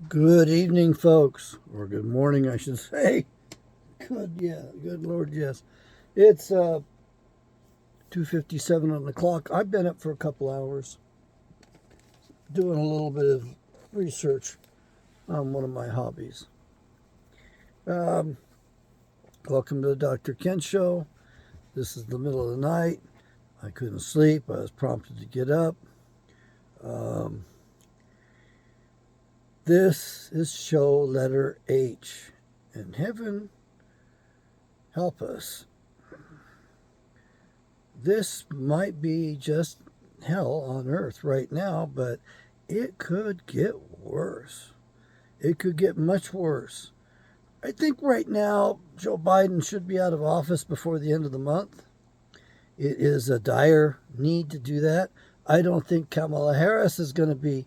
Good evening, folks, or good morning, I should say. Good Lord, yes. It's 2:57 on the clock. I've been up for a couple hours doing a little bit of research on one of my hobbies. Um, Welcome to the Dr. Ken Show. This is the middle of the night. I couldn't sleep. I was prompted to get up. This is show letter H, and heaven help us. This might be just hell on earth right now, but it could get worse. It could get much worse. I think right now Joe Biden should be out of office before the end of the month. It is a dire need to do that. I don't think Kamala Harris is going to be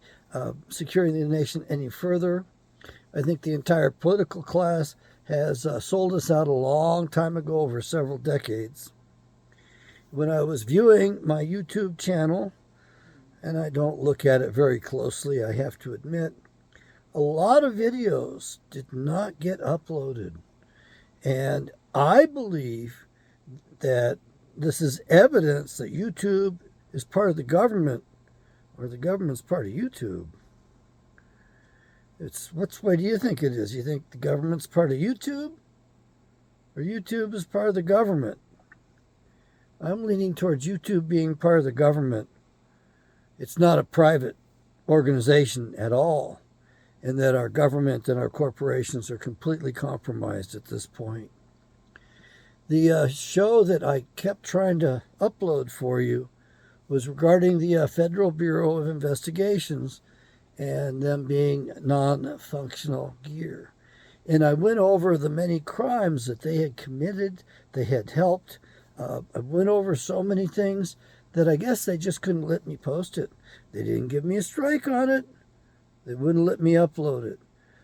securing the nation any further. I think the entire political class has sold us out a long time ago, over several decades. When I was viewing my YouTube channel, and I don't look at it very closely, I have to admit, a lot of videos did not get uploaded. And I believe that this is evidence that YouTube is part of the government, or the government's part of YouTube. Which way do you think it is? You think the government's part of YouTube? Or YouTube is part of the government? I'm leaning towards YouTube being part of the government. It's not a private organization at all, and that our government and our corporations are completely compromised at this point. The show that I kept trying to upload for you was regarding the Federal Bureau of Investigations and them being non-functional gear. And I went over the many crimes that they had committed, they had helped. I went over so many things that I guess they just couldn't let me post it. They didn't give me a strike on it. They wouldn't let me upload it.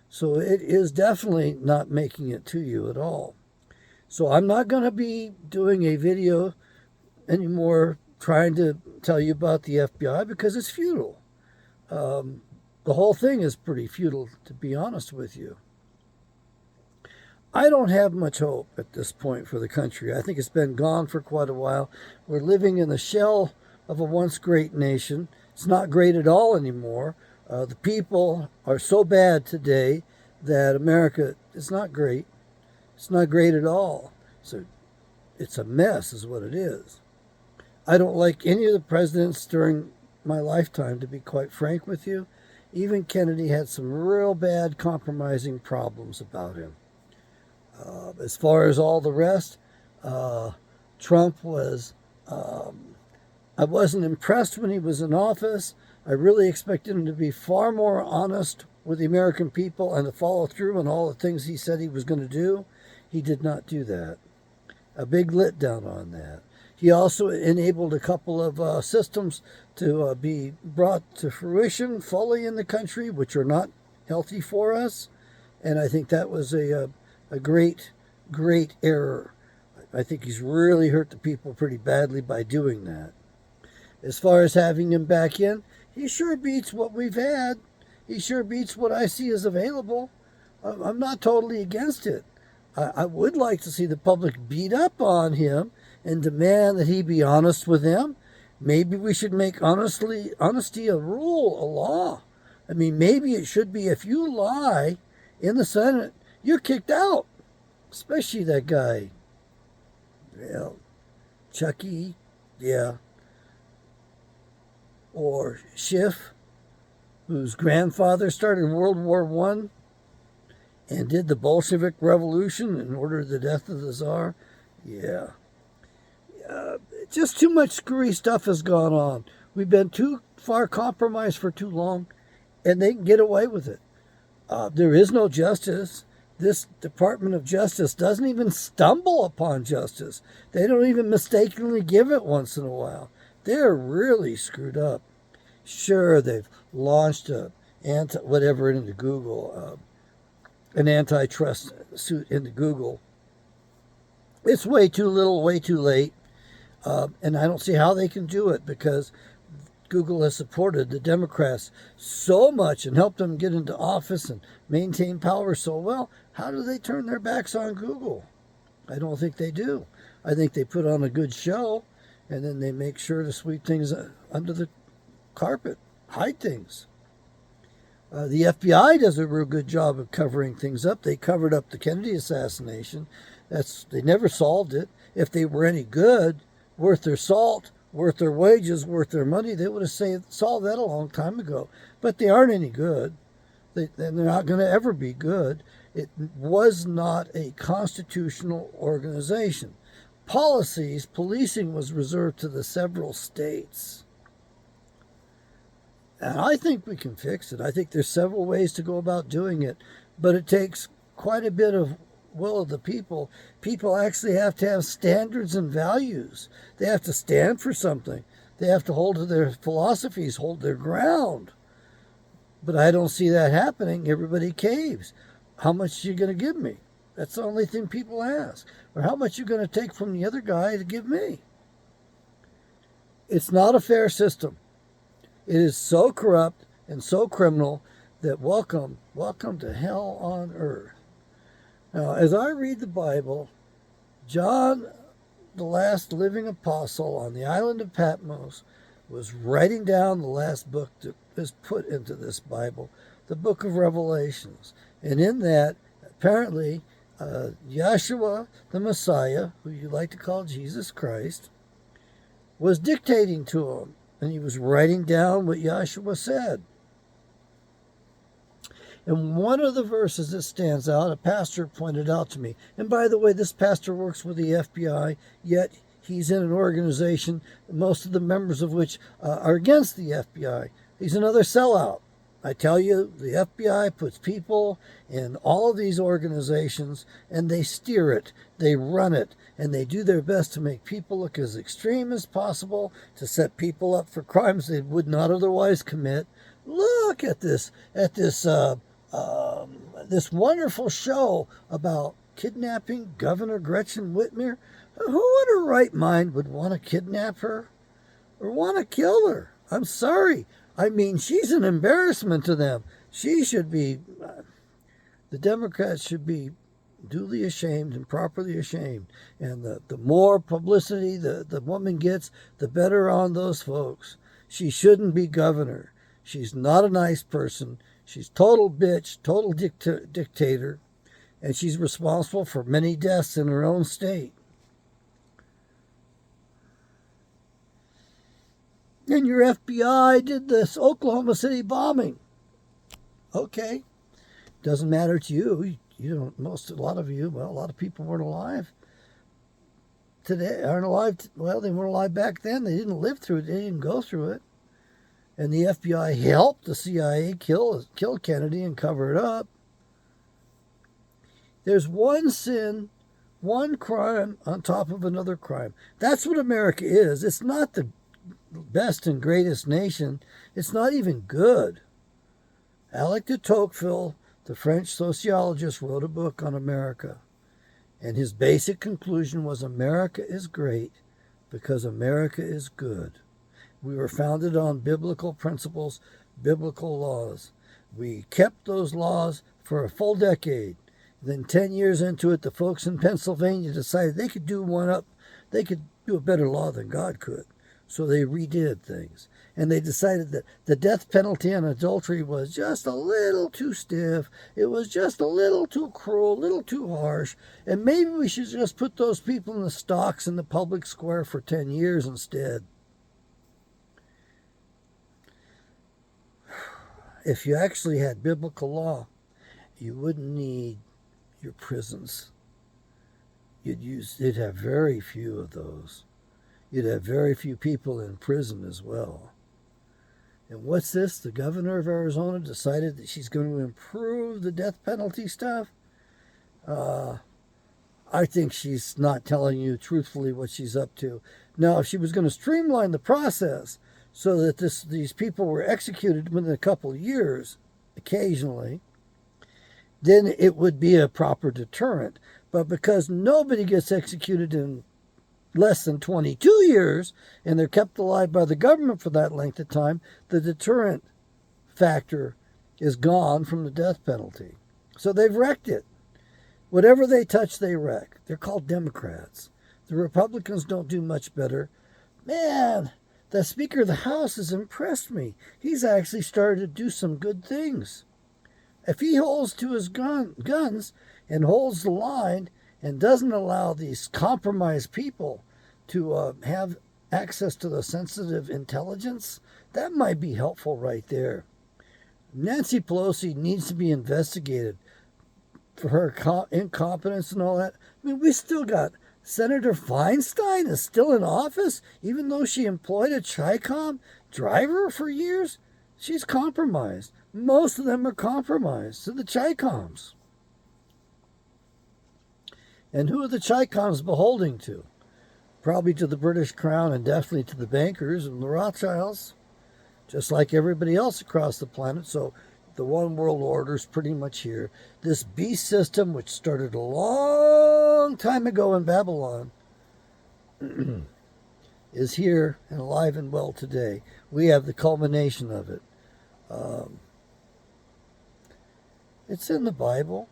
So it is definitely not making it to you at all. So I'm not going to be doing a video anymore trying to tell you about the FBI because it's futile. The whole thing is pretty futile, to be honest with you. I don't have much hope at this point for the country. I think it's been gone for quite a while. We're living in the shell of a once great nation. It's not great at all anymore. The people are so bad today that America is not great. It's not great at all. So it's a mess is what it is. I don't like any of the presidents during my lifetime, to be quite frank with you. Even Kennedy had some real bad compromising problems about him. As far as all the rest, Trump was, I wasn't impressed when he was in office. I really expected him to be far more honest with the American people and to follow through on all the things he said he was going to do. He did not do that. A big letdown on that. He also enabled a couple of systems to be brought to fruition fully in the country, which are not healthy for us. And I think that was a great, great error. I think he's really hurt the people pretty badly by doing that. As far as having him back in, he sure beats what we've had. He sure beats what I see as available. I'm not totally against it. I would like to see the public beat up on him and demand that he be honest with them. Maybe we should make honesty a rule, a law. I mean, maybe it should be if you lie in the Senate, you're kicked out. Especially that guy. Well, Chucky, yeah. Or Schiff, whose grandfather started World War I and did the Bolshevik Revolution and ordered the death of the Tsar. Yeah. Just too much screwy stuff has gone on. We've been too far compromised for too long, and they can get away with it. There is no justice. This Department of Justice doesn't even stumble upon justice. They don't even mistakenly give it once in a while. They're really screwed up. Sure, they've launched whatever into Google, an antitrust suit into Google. It's way too little, way too late. And I don't see how they can do it because Google has supported the Democrats so much and helped them get into office and maintain power so well, how do they turn their backs on Google? I don't think they do. I think they put on a good show, and then they make sure to sweep things under the carpet, hide things. The FBI does a real good job of covering things up. They covered up the Kennedy assassination. They never solved it. If they were any good, worth their salt, worth their wages, worth their money, they would have solved that a long time ago. But they aren't any good. They're not going to ever be good. It was not a constitutional organization. Policing was reserved to the several states. And I think we can fix it. I think there's several ways to go about doing it, but it takes quite a bit of will of the people. People actually have to have standards and values. They have to stand for something. They have to hold to their philosophies, hold their ground. But I don't see that happening. Everybody caves. How much are you going to give me? That's the only thing people ask. Or how much are you going to take from the other guy to give me? It's not a fair system. It is so corrupt and so criminal that welcome to hell on earth. Now, as I read the Bible, John, the last living apostle on the island of Patmos, was writing down the last book that is put into this Bible, the book of Revelations. And in that, apparently, Yahshua, the Messiah, who you like to call Jesus Christ, was dictating to him. And he was writing down what Yahshua said. And one of the verses that stands out, a pastor pointed out to me. And by the way, this pastor works with the FBI, yet he's in an organization, most of the members of which are against the FBI. He's another sellout. I tell you, the FBI puts people in all of these organizations, and they steer it, they run it, and they do their best to make people look as extreme as possible, to set people up for crimes they would not otherwise commit. Look at this wonderful show about kidnapping Governor Gretchen Whitmer. Who in her right mind would want to kidnap her or want to kill her? I'm sorry. I mean, she's an embarrassment to them. She should be, the Democrats should be duly ashamed and properly ashamed. And the more publicity the woman gets, the better on those folks. She shouldn't be governor. She's not a nice person. She's total bitch, total dictator, and she's responsible for many deaths in her own state. And your FBI did this Oklahoma City bombing. Okay. Doesn't matter to you. A lot of people weren't alive today, aren't alive. Well, they weren't alive back then. They didn't live through it. They didn't go through it. And the FBI helped the CIA kill Kennedy and cover it up. There's one sin, one crime on top of another crime. That's what America is. It's not the best and greatest nation. It's not even good. Alec de Tocqueville, the French sociologist, wrote a book on America. And his basic conclusion was America is great because America is good. We were founded on biblical principles, biblical laws. We kept those laws for a full decade. Then 10 years into it, the folks in Pennsylvania decided they could do a better law than God could. So they redid things. And they decided that the death penalty on adultery was just a little too stiff. It was just a little too cruel, a little too harsh. And maybe we should just put those people in the stocks in the public square for 10 years instead. If you actually had biblical law, you wouldn't need your prisons. You'd have very few of those. You'd have very few people in prison as well. And what's this? The governor of Arizona decided that she's going to improve the death penalty stuff? I think she's not telling you truthfully what she's up to. Now, if she was going to streamline the process so that these people were executed within a couple of years, occasionally, then it would be a proper deterrent. But because nobody gets executed in less than 22 years, and they're kept alive by the government for that length of time, the deterrent factor is gone from the death penalty. So they've wrecked it. Whatever they touch, they wreck. They're called Democrats. The Republicans don't do much better. Man, the Speaker of the House has impressed me. He's actually started to do some good things. If he holds to his guns and holds the line and doesn't allow these compromised people to have access to the sensitive intelligence, that might be helpful right there. Nancy Pelosi needs to be investigated for her incompetence and all that. I mean, we still got Senator Feinstein is still in office, even though she employed a Chi-Com driver for years. She's compromised. Most of them are compromised to the Chi-Coms. And who are the Chi-Coms beholding to? Probably to the British Crown and definitely to the bankers and the Rothschilds, just like everybody else across the planet. So the one world order is pretty much here. This beast system, which started a long time ago in Babylon, is here and alive and well today. We have the culmination of it. It's in the Bible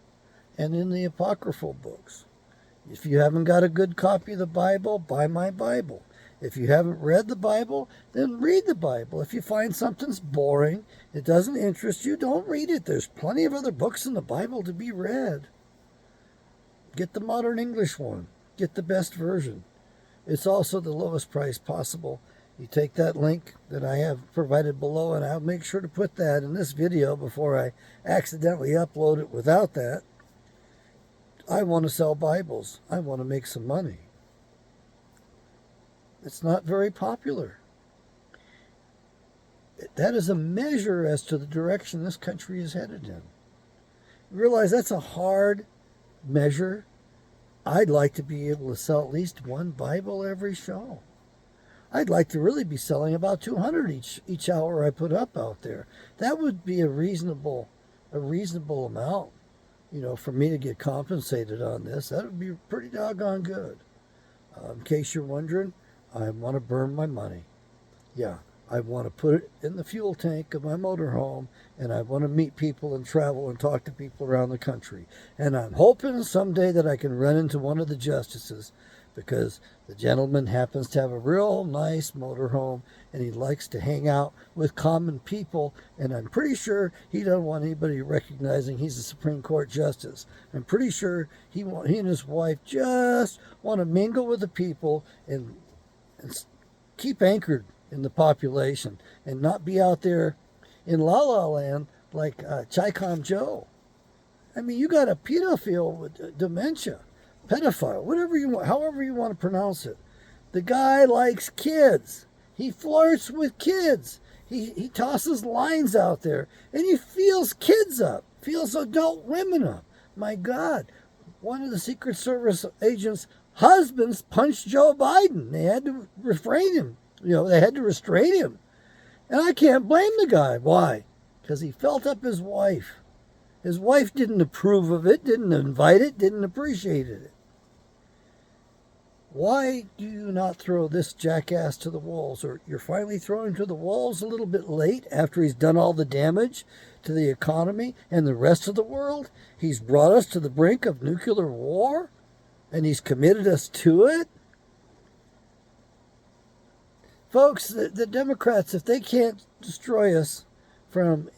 and in the apocryphal books. If you haven't got a good copy of the Bible, buy my Bible. If you haven't read the Bible, then read the Bible. If you find something's boring, it doesn't interest you, don't read it. There's plenty of other books in the Bible to be read. Get the modern English one. Get the best version. It's also the lowest price possible. You take that link that I have provided below, and I'll make sure to put that in this video before I accidentally upload it without that. I want to sell Bibles. I want to make some money. It's not very popular. That is a measure as to the direction this country is headed in. You realize that's a hard measure. I'd like to be able to sell at least one Bible every show. I'd like to really be selling about 200 each hour I put up out there. That would be a reasonable amount, for me to get compensated on this. That would be pretty doggone good. In case you're wondering, I want to burn my money. Yeah, I want to put it in the fuel tank of my motorhome, and I want to meet people and travel and talk to people around the country. And I'm hoping someday that I can run into one of the justices, because the gentleman happens to have a real nice motorhome, and he likes to hang out with common people, and I'm pretty sure he doesn't want anybody recognizing he's a Supreme Court justice. I'm pretty sure he and his wife just want to mingle with the people and keep anchored in the population and not be out there in La La Land like Chi-Com Joe. I mean, you got a pedophile with dementia, pedophile, whatever you want, however you want to pronounce it. The guy likes kids. He flirts with kids. He tosses lines out there, and he feels kids up, feels adult women up. My God, one of the Secret Service agents' husbands punched Joe Biden. They had to refrain him. They had to restrain him. And I can't blame the guy. Why? Because he felt up his wife. His wife didn't approve of it, didn't invite it, didn't appreciate it. Why do you not throw this jackass to the wolves? Or you're finally throwing him to the wolves a little bit late after he's done all the damage to the economy and the rest of the world? He's brought us to the brink of nuclear war, and he's committed us to it. Folks, the Democrats, if they can't destroy us from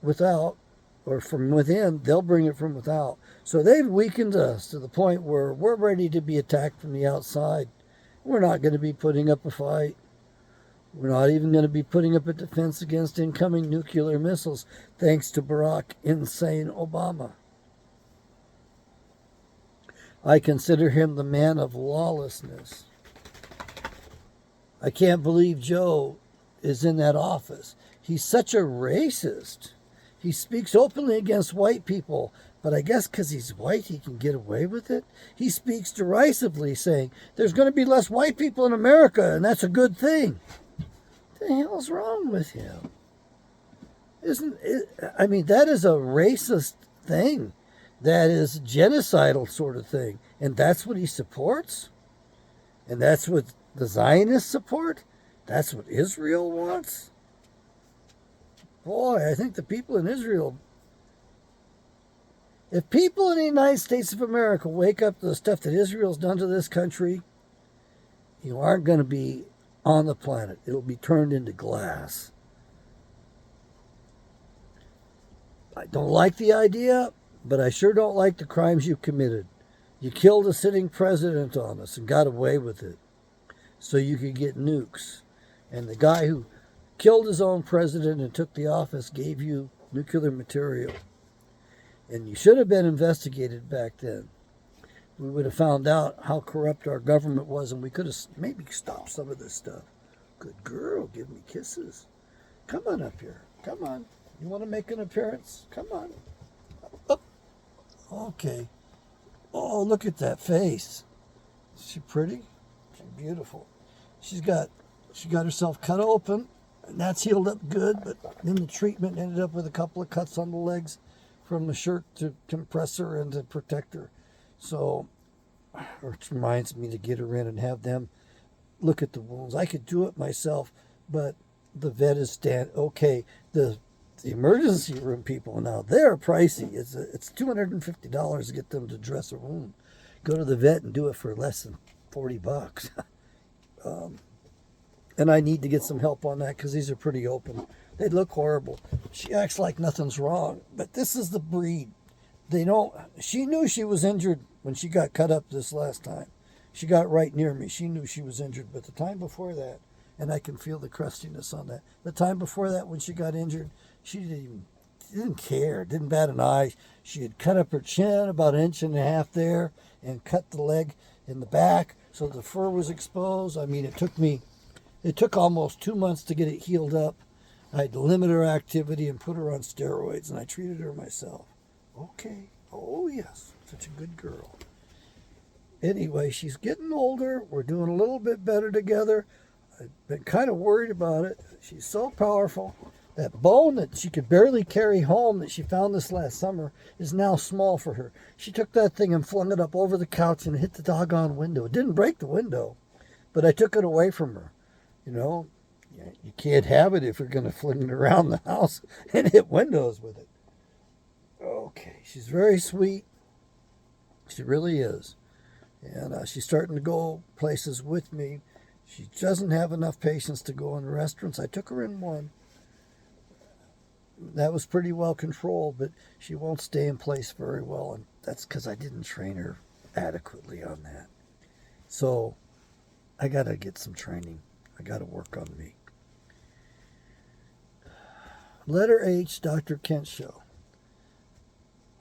without or from within, they'll bring it from without. So they've weakened us to the point where we're ready to be attacked from the outside. We're not going to be putting up a fight. We're not even going to be putting up a defense against incoming nuclear missiles, thanks to Barack insane Obama. I consider him the man of lawlessness. I can't believe Joe is in that office. He's such a racist. He speaks openly against white people, but I guess because he's white, he can get away with it. He speaks derisively, saying, there's going to be less white people in America, and that's a good thing. What the hell's wrong with him? That is a racist thing. That is a genocidal sort of thing. And that's what he supports? And that's what the Zionists support? That's what Israel wants? Boy, I think the people in Israel... If people in the United States of America wake up to the stuff that Israel's done to this country, you aren't going to be on the planet. It'll be turned into glass. I don't like the idea, but I sure don't like the crimes you committed. You killed a sitting president on us and got away with it so you could get nukes. And the guy who killed his own president and took the office gave you nuclear material. And you should have been investigated back then. We would have found out how corrupt our government was, and we could have maybe stopped some of this stuff. Good girl, give me kisses. Come on up here. Come on. You want to make an appearance? Come on. Up. Okay. Oh, look at that face. Is she pretty? She's beautiful. She got herself cut open, and that's healed up good, but then the treatment ended up with a couple of cuts on the legs from the shirt to compress her and to protect her. So, it reminds me to get her in and have them look at the wounds. I could do it myself, but the vet is okay. The emergency room people now, they're pricey. It's $250 to get them to dress a wound. Go to the vet and do it for less than $40. And I need to get some help on that because these are pretty open. They look horrible. She acts like nothing's wrong, but this is the breed. She knew she was injured when she got cut up this last time. She got right near me. She knew she was injured, but the time before that, and I can feel the crustiness on that. The time before that, when she got injured, she didn't care, didn't bat an eye. She had cut up her chin about 1.5 inches there and cut the leg in the back so the fur was exposed. I mean, it took almost 2 months to get it healed up. I had to limit her activity and put her on steroids, and I treated her myself. Okay. Oh, yes. Such a good girl. Anyway, she's getting older. We're doing a little bit better together. I've been kind of worried about it. She's so powerful. That bone that she could barely carry home that she found this last summer is now small for her. She took that thing and flung it up over the couch and hit the doggone window. It didn't break the window, but I took it away from her. You know, you can't have it if you're going to fling it around the house and hit windows with it. Okay, she's very sweet. She really is. And she's starting to go places with me. She doesn't have enough patience to go in restaurants. I took her in one. That was pretty well controlled, but she won't stay in place very well, and that's because I didn't train her adequately on that. So I got to get some training. I got to work on me. Letter H, Dr. Kent Show.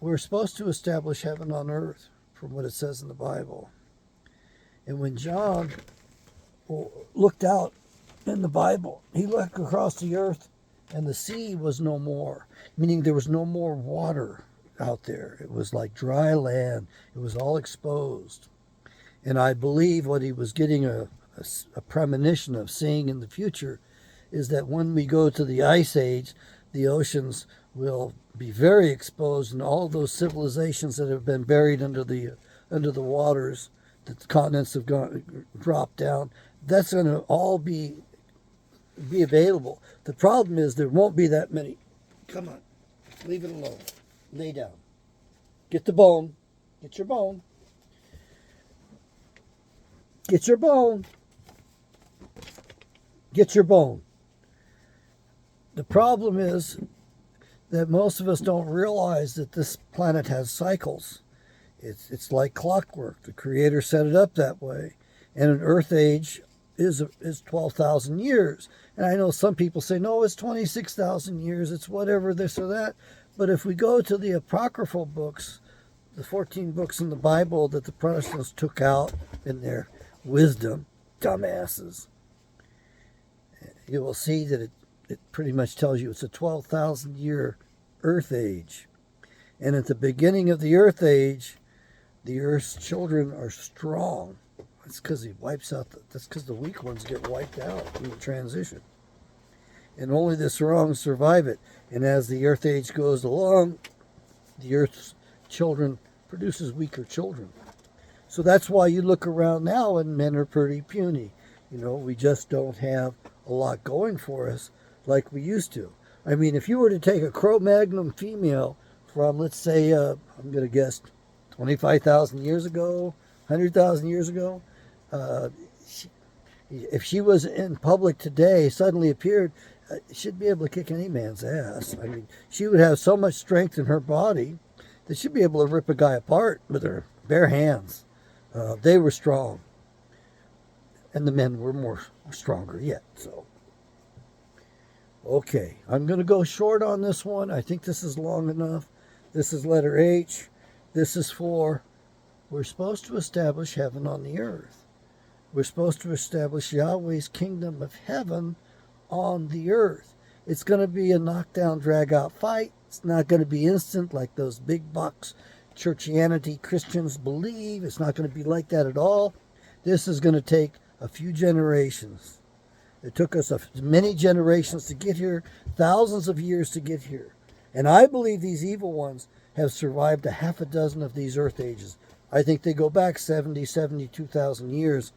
We're supposed to establish heaven on earth from what it says in the Bible. And when John looked out in the Bible, he looked across the earth and the sea was no more, meaning there was no more water out there. It was like dry land. It was all exposed. And I believe what he was getting a premonition of seeing in the future is that when we go to the ice age, the oceans will be very exposed, and all those civilizations that have been buried under the waters, that the continents have dropped down, that's going to all be available. The problem is there won't be that many. Come on, leave it alone. Lay down. Get the bone. Get your bone. Get your bone. Get your bone. The problem is that most of us don't realize that this planet has cycles. It's like clockwork. The Creator set it up that way. And an Earth age is 12,000 years. And I know some people say, no, it's 26,000 years. It's whatever, this or that. But if we go to the apocryphal books, the 14 books in the Bible that the Protestants took out in their wisdom, dumbasses, you will see that it pretty much tells you it's a 12,000 year Earth age. And at the beginning of the Earth age, the Earth's children are strong. That's because he wipes out, that's because the weak ones get wiped out in the transition. And only the strong survive it. And as the Earth age goes along, the Earth's children produces weaker children. So that's why you look around now and men are pretty puny. You know, we just don't have a lot going for us like we used to. I mean, if you were to take a Cro-Magnon female from, let's say, I'm going to guess 25,000 years ago, 100,000 years ago, she, if she was in public today, suddenly appeared, she'd be able to kick any man's ass. I mean, she would have so much strength in her body that she'd be able to rip a guy apart with her bare hands. They were strong, and the men were stronger yet. So, okay, I'm going to go short on this one. I think this is long enough. This is letter H. This is for, we're supposed to establish heaven on the earth. We're supposed to establish Yahweh's kingdom of heaven on the earth. It's going to be a knockdown, drag-out fight. It's not going to be instant like those big box churchianity Christians believe. It's not going to be like that at all. This is going to take a few generations. It took us many generations to get here, thousands of years to get here. And I believe these evil ones have survived a half a dozen of these earth ages. I think they go back 72,000 years.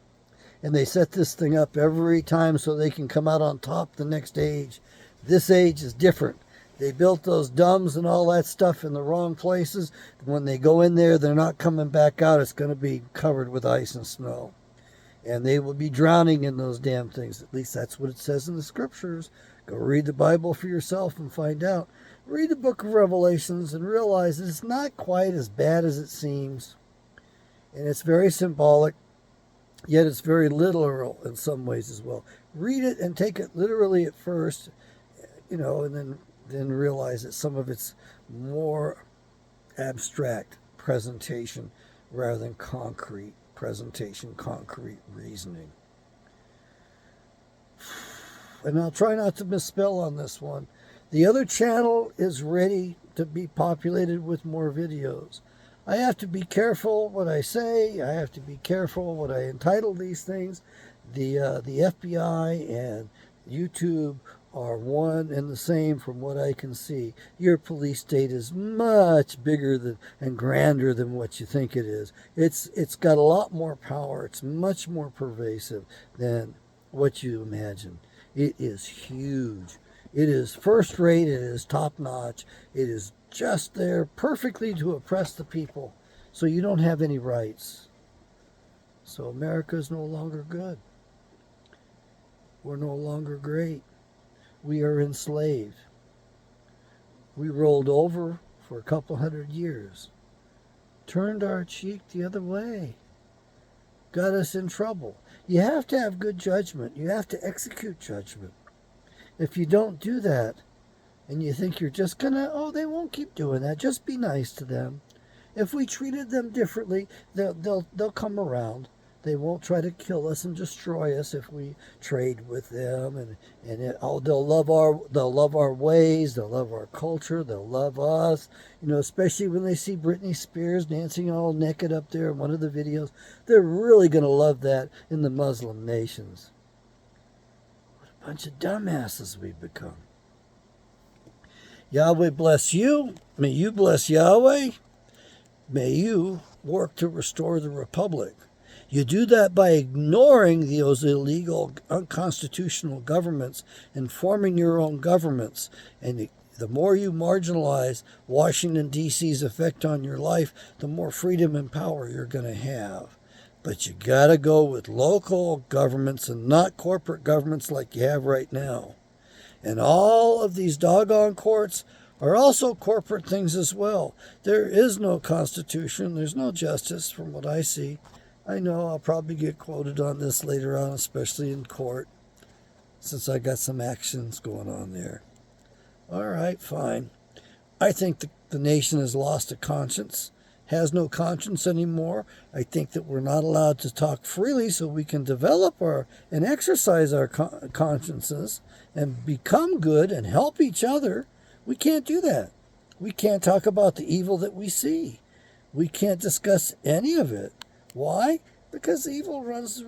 And they set this thing up every time so they can come out on top the next age. This age is different. They built those domes and all that stuff in the wrong places. When they go in there, they're not coming back out. It's going to be covered with ice and snow. And they will be drowning in those damn things. At least that's what it says in the scriptures. Go read the Bible for yourself and find out. Read the book of Revelations and realize that it's not quite as bad as it seems. And it's very symbolic, yet it's very literal in some ways as well. Read it and take it literally at first, you know, and then realize that some of it's more abstract presentation rather than concrete presentation, concrete reasoning. And I'll try not to misspell on this one. The other channel is ready to be populated with more videos. I have to be careful what I say. I have to be careful what I entitle these things. The FBI and YouTube are one and the same from what I can see. Your police state is much bigger and grander than what you think it is. It's got a lot more power. It's much more pervasive than what you imagine. It is huge. It is first rate. It is top notch. It is just there perfectly to oppress the people so you don't have any rights. So America is no longer good. We're no longer great. We are enslaved. We rolled over for a couple 100 years, turned our cheek the other way, got us in trouble. You have to have good judgment. You have to execute judgment. If you don't do that, and you think you're just gonna, oh, they won't keep doing that, just be nice to them. If we treated them differently, they'll come around. They won't try to kill us and destroy us if we trade with them, they'll love our ways, they'll love our culture, they'll love us. You know, especially when they see Britney Spears dancing all naked up there in one of the videos, they're really going to love that in the Muslim nations. What a bunch of dumbasses we've become. Yahweh bless you. May you bless Yahweh. May you work to restore the republic. You do that by ignoring those illegal, unconstitutional governments and forming your own governments. And the more you marginalize Washington, D.C.'s effect on your life, the more freedom and power you're going to have. But you got to go with local governments and not corporate governments like you have right now. And all of these doggone courts are also corporate things as well. There is no constitution. There's no justice from what I see. I know I'll probably get quoted on this later on, especially in court, since I got some actions going on there. All right, fine. I think the nation has lost a conscience, has no conscience anymore. I think that we're not allowed to talk freely so we can develop and exercise our consciences and become good and help each other. We can't do that. We can't talk about the evil that we see. We can't discuss any of it. Why? Because evil rules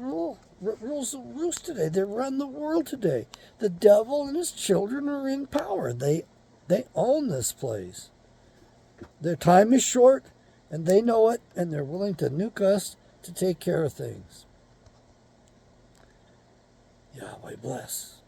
the roost today. They run the world today. The devil and his children are in power. They own this place. Their time is short, and they know it, and they're willing to nuke us to take care of things. Yahweh bless.